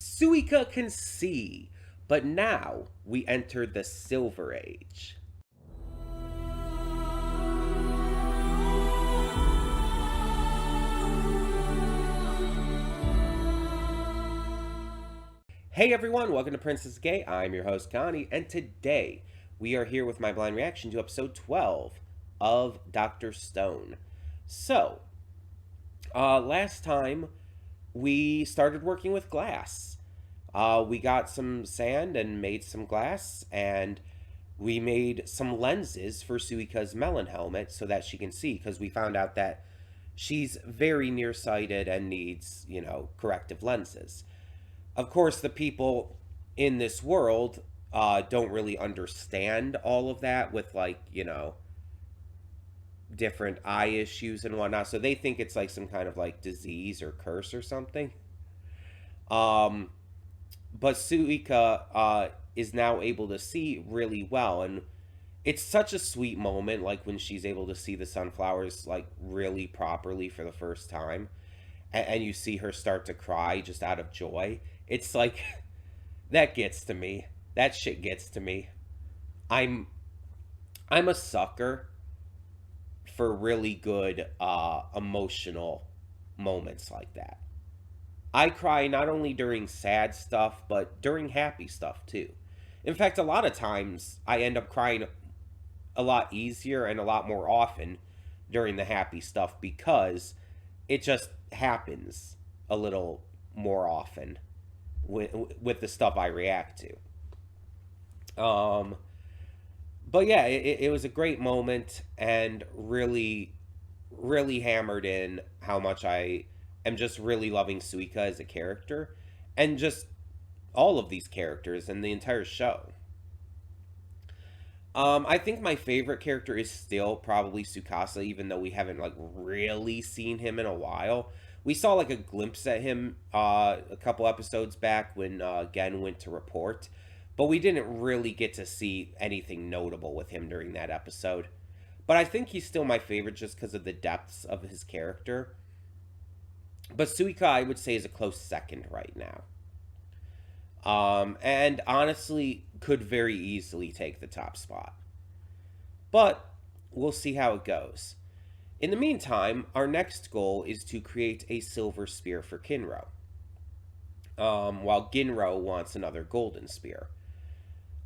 Suika can see, but now we enter the Silver Age. Hey everyone, welcome to Princess Gay. I'm your host Connie, and today we are here with my blind reaction to episode 12 of Dr. Stone. So, last time we started working with glass. We got some sand and made some glass, and we made some lenses for Suika's melon helmet so that she can see, because we found out that she's very nearsighted and needs, corrective lenses. Of course, the people in this world don't really understand all of that with, like, different eye issues and whatnot. So they think it's like some kind of like disease or curse or something. Um, but Suika is now able to see really well, and it's such a sweet moment, like when she's able to see the sunflowers like really properly for the first time, and you see her start to cry just out of joy. It's like that gets to me. That shit gets to me. I'm I'm a sucker for really good emotional moments like that. I cry not only during sad stuff, but during happy stuff too. In fact, a lot of times I end up crying a lot easier and a lot more often during the happy stuff because it just happens a little more often with the stuff I react to. But yeah, it was a great moment and really, really hammered in how much I am just really loving Suika as a character and just all of these characters and the entire show. I think my favorite character is still probably Sukasa, even though we haven't like really seen him in a while. We saw like a glimpse at him a couple episodes back when Gen went to report, but we didn't really get to see anything notable with him during that episode. But I think he's still my favorite just because of the depths of his character. But Suika, I would say, is a close second right now. And honestly, could very easily take the top spot. But we'll see how it goes. In the meantime, our next goal is to create a silver spear for Kinro, while Ginro wants another golden spear.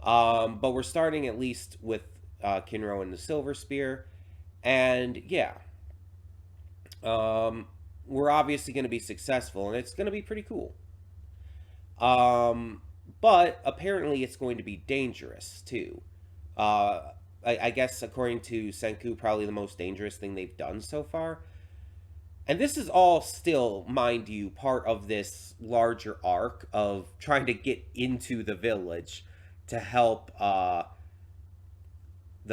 But we're starting at least with Kinro and the silver spear. And yeah, we're obviously going to be successful, and it's going to be pretty cool. Um, but apparently, it's going to be dangerous too. I guess according to Senku, probably the most dangerous thing they've done so far. And this is all still, mind you, part of this larger arc of trying to get into the village to help the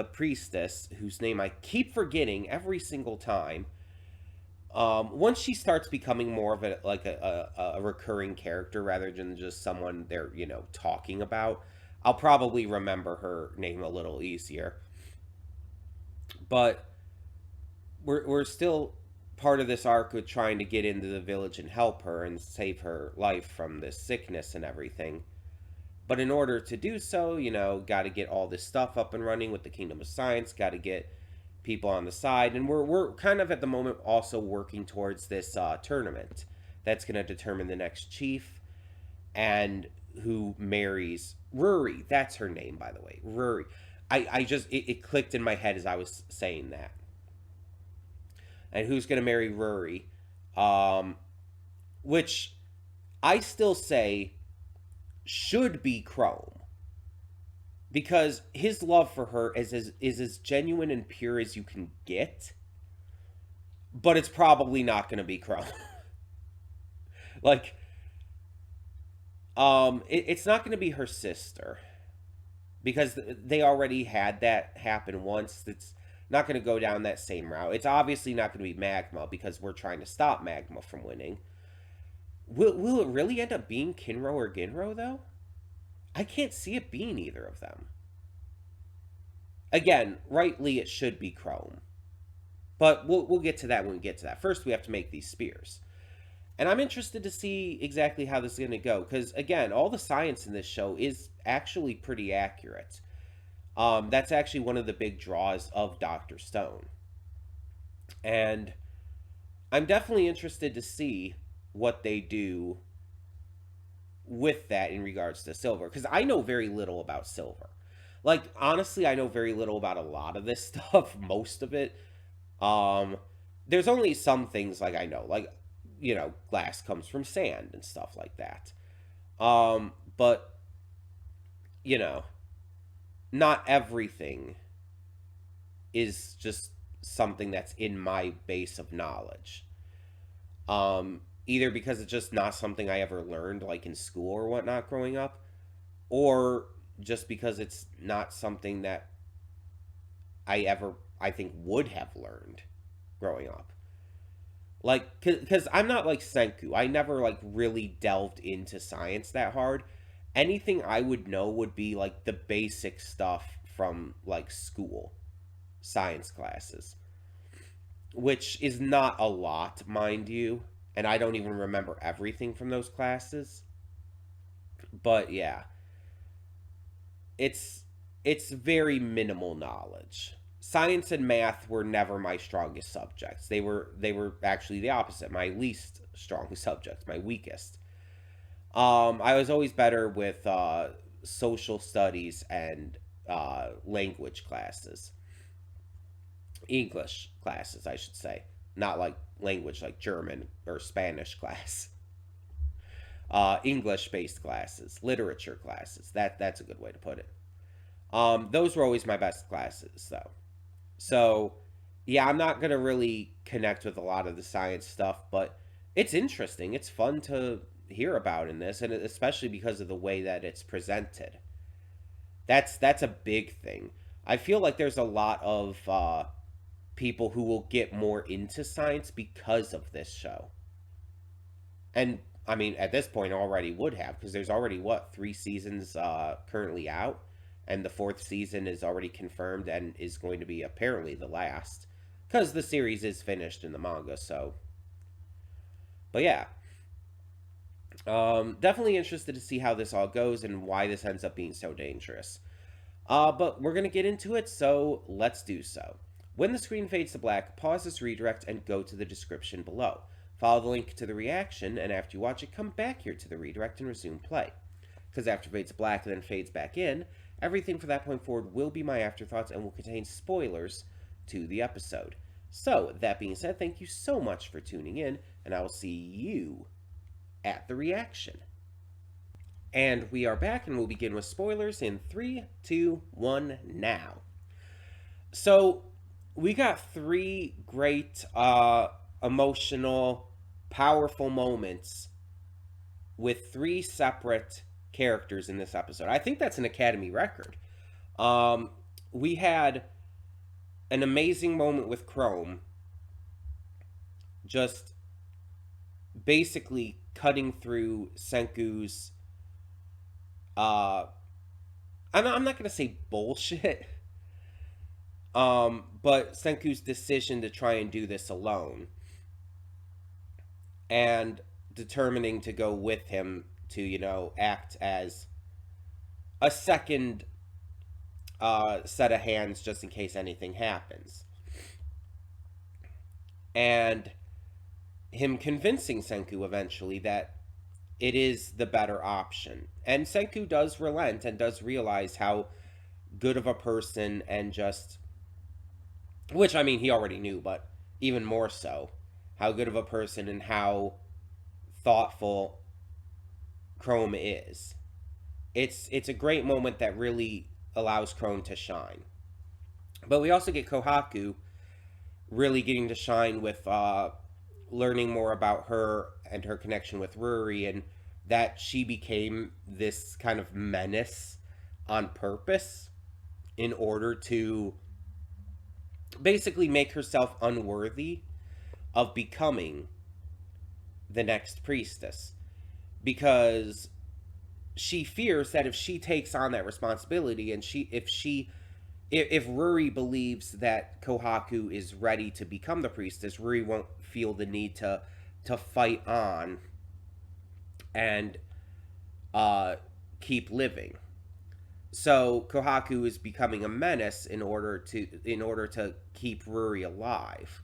priestess, whose name I keep forgetting every single time. Once she starts becoming more of a recurring character rather than just someone they're talking about, I'll probably remember her name a little easier. But we're still part of this arc with trying to get into the village and help her and save her life from this sickness and everything. But in order to do so, got to get all this stuff up and running with the Kingdom of Science, got to get people on the side. And we're kind of at the moment also working towards this tournament that's going to determine the next chief and who marries Ruri. That's her name, by the way. Ruri. I just, it clicked in my head as I was saying that. And who's going to marry Ruri. Which I still say should be Chrome, because his love for her is as genuine and pure as you can get, but it's probably not going to be Chrome. Like, it's not going to be her sister, because they already had that happen once. It's not going to go down that same route. It's obviously not going to be Magma, because we're trying to stop Magma from winning. Will it really end up being Kinro or Ginro, though? I can't see it being either of them. Again, rightly, it should be Chrome. But we'll get to that when we get to that. First, we have to make these spears. And I'm interested to see exactly how this is going to go because, again, all the science in this show is actually pretty accurate. That's actually one of the big draws of Dr. Stone. And I'm definitely interested to see what they do with that in regards to Silver because I know very little about Silver. Like, honestly, I know very little about a lot of this stuff, most of it. Um, there's only some things like I know, like, glass comes from sand and stuff like that. But, you know, not everything is just something that's in my base of knowledge. Either because it's just not something I ever learned, like in school or whatnot growing up, or just because it's not something that I think, would have learned growing up. Like, because I'm not like Senku. I never, like, really delved into science that hard. Anything I would know would be, like, the basic stuff from, like, school science classes, which is not a lot, mind you. And I don't even remember everything from those classes. But yeah, it's it's very minimal knowledge. Science and math were never my strongest subjects. They were actually the opposite, my least strong subjects, my weakest. I was always better with social studies and language classes, English classes, I should say, not like language like German or Spanish class. English based classes, literature classes. That's a good way to put it. Those were always my best classes, though. So, yeah, I'm not gonna really connect with a lot of the science stuff, but it's interesting. It's fun to hear about in this, and especially because of the way that it's presented. That's a big thing. I feel like there's a lot of people who will get more into science because of this show, and I mean, at this point, already would have because there's already what 3 seasons currently out, and the fourth season is already confirmed and is going to be apparently the last because the series is finished in the manga. So, but yeah, definitely interested to see how this all goes and why this ends up being so dangerous. But we're gonna get into it, so let's do so. When the screen fades to black, pause this redirect and go to the description below. Follow the link to the reaction, and after you watch it, come back here to the redirect and resume play. Because after fades black and then fades back in, everything from that point forward will be my afterthoughts and will contain spoilers to the episode. So, that being said, thank you so much for tuning in, and I will see you at the reaction. And we are back, and we'll begin with spoilers in 3, 2, 1, now. So, we got 3 great, emotional, powerful moments with 3 separate characters in this episode. I think that's an Academy record. We had an amazing moment with Chrome, just basically cutting through Senku's. I'm not gonna say bullshit, but Senku's decision to try and do this alone, and determining to go with him to, act as a second set of hands just in case anything happens. And him convincing Senku eventually that it is the better option. And Senku does relent and does realize how good of a person and just, which I mean, he already knew, but even more so, how good of a person and how thoughtful Chrome is. It's a great moment that really allows Chrome to shine. But we also get Kohaku really getting to shine with learning more about her and her connection with Ruri, and that she became this kind of menace on purpose in order to basically make herself unworthy of becoming the next priestess, because she fears that if she takes on that responsibility, and if Ruri believes that Kohaku is ready to become the priestess, Ruri won't feel the need to to fight on and uh, keep living. So Kohaku is becoming a menace in order to keep Ruri alive.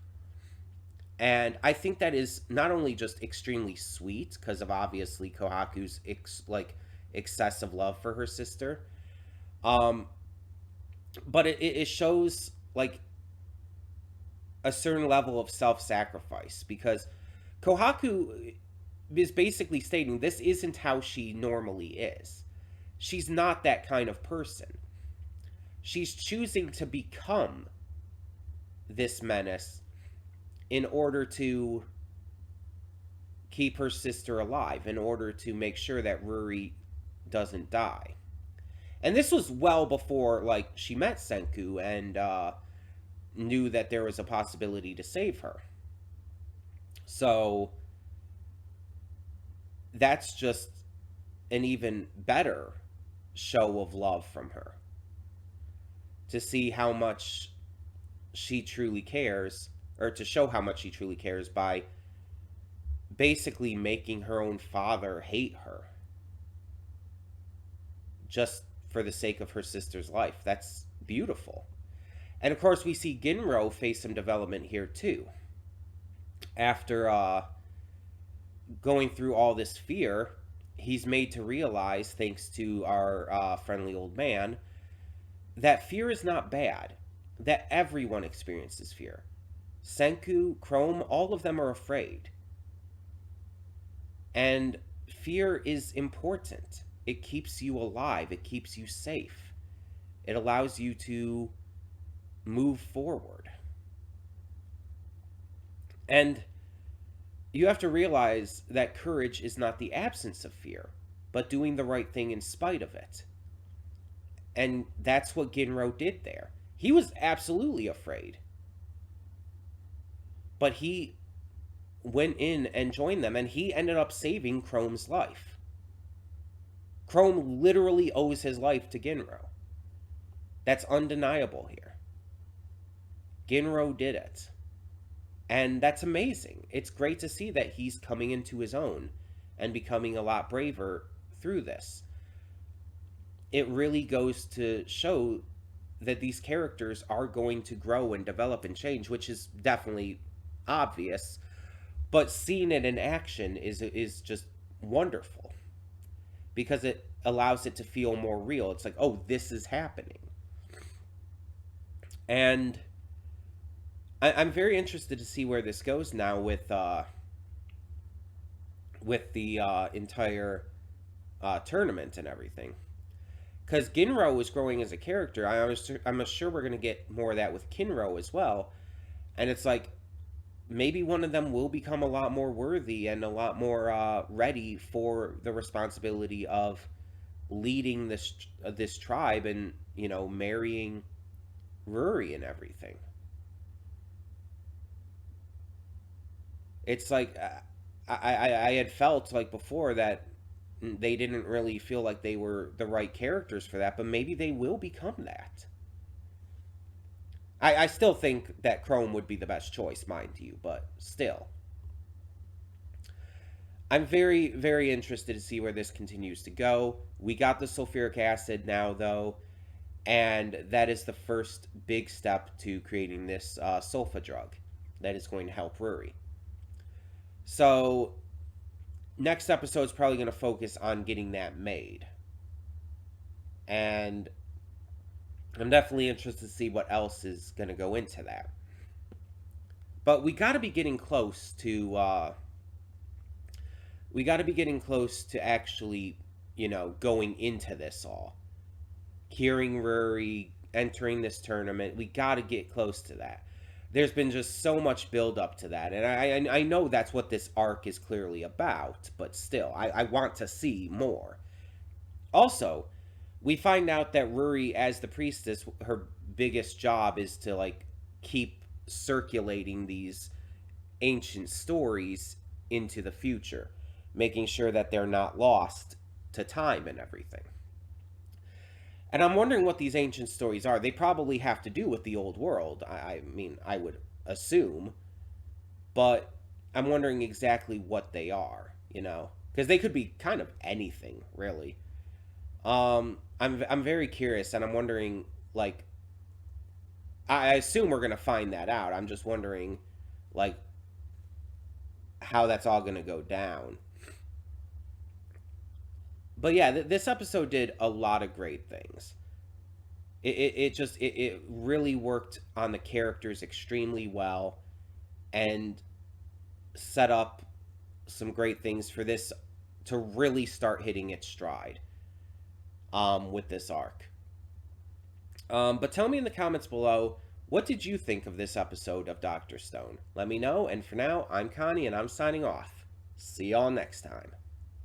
And I think that is not only just extremely sweet because of obviously Kohaku's excessive love for her sister, um, but it shows like a certain level of self-sacrifice because Kohaku is basically stating this isn't how she normally is. She's not that kind of person. She's choosing to become this menace in order to keep her sister alive, in order to make sure that Ruri doesn't die. And this was well before like she met Senku and knew that there was a possibility to save her. So that's just an even better show of love from her, to see how much she truly cares, or to show how much she truly cares by basically making her own father hate her just for the sake of her sister's life. That's beautiful. And of course, we see Ginro face some development here too. After going through all this fear, he's made to realize, thanks to our friendly old man, that fear is not bad, that everyone experiences fear. Senku, Chrome, all of them are afraid. And fear is important. It keeps you alive, it keeps you safe, it allows you to move forward. And you have to realize that courage is not the absence of fear, but doing the right thing in spite of it. And that's what Ginro did there. He was absolutely afraid, but he went in and joined them, and he ended up saving Chrome's life. Chrome literally owes his life to Ginro. That's undeniable here. Ginro did it. And that's amazing. It's great to see that he's coming into his own and becoming a lot braver through this. It really goes to show that these characters are going to grow and develop and change, which is definitely obvious. But seeing it in action is just wonderful, because it allows it to feel more real. It's like, oh, this is happening. And I'm very interested to see where this goes now with the entire tournament and everything. Because Ginro is growing as a character. I'm sure we're going to get more of that with Kinro as well. And it's like, maybe one of them will become a lot more worthy and a lot more ready for the responsibility of leading this tribe and, marrying Ruri and everything. It's like I had felt like before that they didn't really feel like they were the right characters for that, but maybe they will become that. I still think that Chrome would be the best choice, mind you, but still. I'm very, very interested to see where this continues to go. We got the sulfuric acid now, though, and that is the first big step to creating this sulfa drug that is going to help Ruri. So, next episode is probably going to focus on getting that made. And I'm definitely interested to see what else is going to go into that. But we got to be getting close to... we got to be getting close to actually, going into this all. Curing Ruri, entering this tournament. We got to get close to that. There's been just so much build up to that, and I know that's what this arc is clearly about, but still, I want to see more. Also, we find out that Ruri, as the priestess, her biggest job is to keep circulating these ancient stories into the future, making sure that they're not lost to time and everything. And I'm wondering what these ancient stories are. They probably have to do with the old world. I mean, I would assume. But I'm wondering exactly what they are, because they could be kind of anything, really. I'm very curious, and I'm wondering, like, I assume we're gonna find that out. I'm just wondering, like, how that's all gonna go down. But yeah, this episode did a lot of great things. It really worked on the characters extremely well, and set up some great things for this to really start hitting its stride with this arc. But tell me in the comments below, what did you think of this episode of Dr. Stone? Let me know, and for now, I'm Connie, and I'm signing off. See y'all next time.